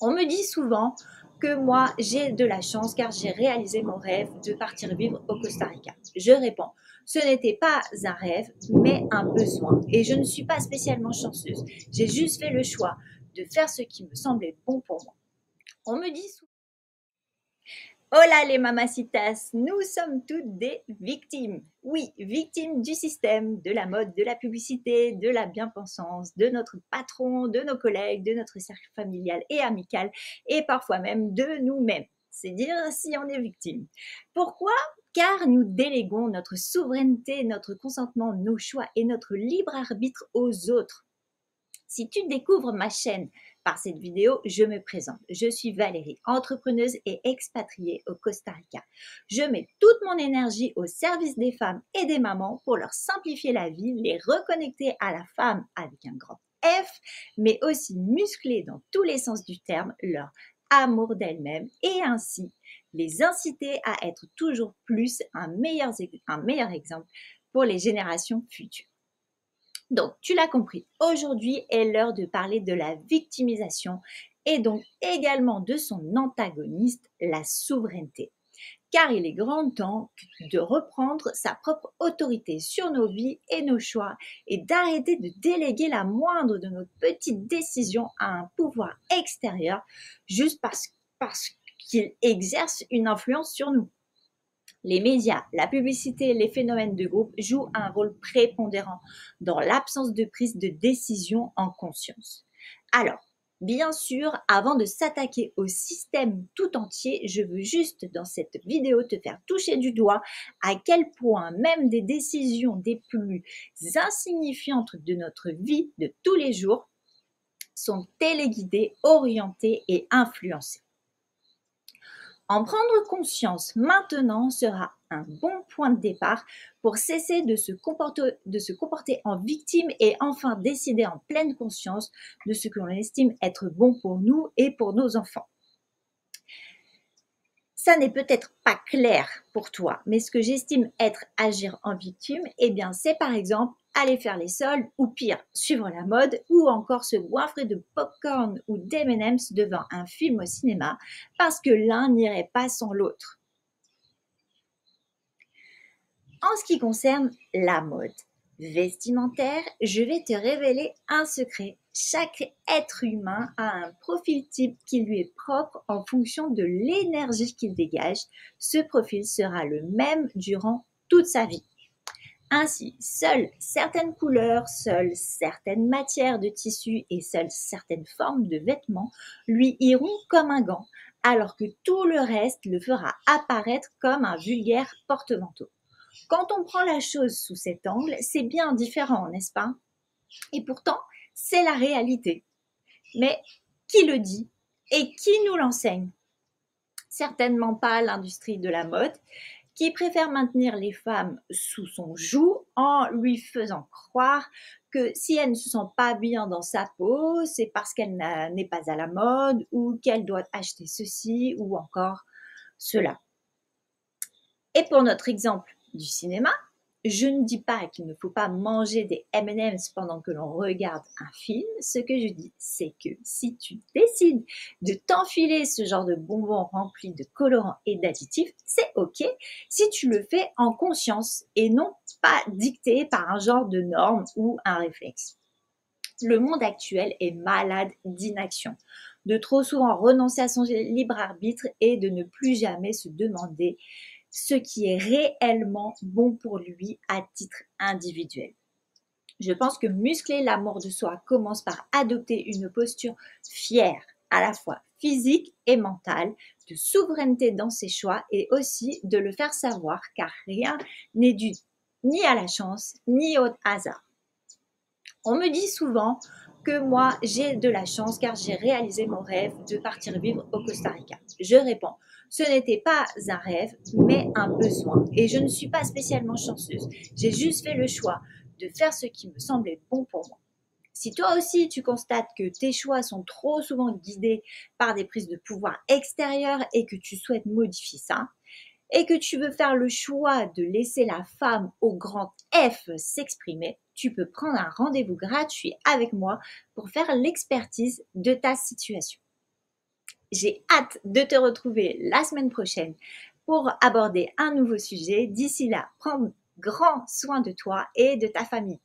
On me dit souvent que moi, j'ai de la chance car j'ai réalisé mon rêve de partir vivre au Costa Rica. Je réponds, ce n'était pas un rêve, mais un besoin. Et je ne suis pas spécialement chanceuse. J'ai juste fait le choix de faire ce qui me semblait bon pour moi. On me dit souvent, hola les mamacitas, nous sommes toutes des victimes. Oui, victimes du système, de la mode, de la publicité, de la bien-pensance, de notre patron, de nos collègues, de notre cercle familial et amical, et parfois même de nous-mêmes. C'est dire si on est victime. Pourquoi? Car nous déléguons notre souveraineté, notre consentement, nos choix et notre libre arbitre aux autres. Si tu découvres ma chaîne par cette vidéo, je me présente. Je suis Valérie, entrepreneuse et expatriée au Costa Rica. Je mets toute mon énergie au service des femmes et des mamans pour leur simplifier la vie, les reconnecter à la femme avec un grand F, mais aussi muscler dans tous les sens du terme leur amour d'elles-mêmes et ainsi les inciter à être toujours plus un meilleur exemple pour les générations futures. Donc, tu l'as compris, aujourd'hui est l'heure de parler de la victimisation et donc également de son antagoniste, la souveraineté. Car il est grand temps de reprendre sa propre autorité sur nos vies et nos choix et d'arrêter de déléguer la moindre de nos petites décisions à un pouvoir extérieur juste parce qu'il exerce une influence sur nous. Les médias, la publicité, les phénomènes de groupe jouent un rôle prépondérant dans l'absence de prise de décision en conscience. Alors, bien sûr, avant de s'attaquer au système tout entier, je veux juste dans cette vidéo te faire toucher du doigt à quel point même des décisions des plus insignifiantes de notre vie de tous les jours sont téléguidées, orientées et influencées. En prendre conscience maintenant sera un bon point de départ pour cesser de se comporter en victime et enfin décider en pleine conscience de ce que l'on estime être bon pour nous et pour nos enfants. Ça n'est peut-être pas clair pour toi, mais ce que j'estime être agir en victime, eh bien c'est par exemple aller faire les soldes ou pire, suivre la mode ou encore se goinfrer de popcorn ou d'M&M's devant un film au cinéma parce que l'un n'irait pas sans l'autre. En ce qui concerne la mode vestimentaire, je vais te révéler un secret. Chaque être humain a un profil type qui lui est propre en fonction de l'énergie qu'il dégage. Ce profil sera le même durant toute sa vie. Ainsi, seules certaines couleurs, seules certaines matières de tissu et seules certaines formes de vêtements lui iront comme un gant, alors que tout le reste le fera apparaître comme un vulgaire porte-manteau. Quand on prend la chose sous cet angle, c'est bien différent, n'est-ce pas? Et pourtant, c'est la réalité. Mais qui le dit et qui nous l'enseigne? Certainement pas l'industrie de la mode, qui préfère maintenir les femmes sous son joug en lui faisant croire que si elle ne se sent pas bien dans sa peau, c'est parce qu'elle n'est pas à la mode ou qu'elle doit acheter ceci ou encore cela. Et pour notre exemple du cinéma, je ne dis pas qu'il ne faut pas manger des M&M's pendant que l'on regarde un film. Ce que je dis, c'est que si tu décides de t'enfiler ce genre de bonbons remplis de colorants et d'additifs, c'est OK si tu le fais en conscience et non pas dicté par un genre de norme ou un réflexe. Le monde actuel est malade d'inaction, de trop souvent renoncer à son libre arbitre et de ne plus jamais se demander ce qui est réellement bon pour lui à titre individuel. Je pense que muscler l'amour de soi commence par adopter une posture fière, à la fois physique et mentale, de souveraineté dans ses choix et aussi de le faire savoir car rien n'est dû ni à la chance ni au hasard. On me dit souvent que moi, j'ai de la chance car j'ai réalisé mon rêve de partir vivre au Costa Rica. Je réponds, ce n'était pas un rêve, mais un besoin. Et je ne suis pas spécialement chanceuse. J'ai juste fait le choix de faire ce qui me semblait bon pour moi. Si toi aussi tu constates que tes choix sont trop souvent guidés par des prises de pouvoir extérieures et que tu souhaites modifier ça, et que tu veux faire le choix de laisser la femme au grand F s'exprimer, tu peux prendre un rendez-vous gratuit avec moi pour faire l'expertise de ta situation. J'ai hâte de te retrouver la semaine prochaine pour aborder un nouveau sujet. D'ici là, prends grand soin de toi et de ta famille.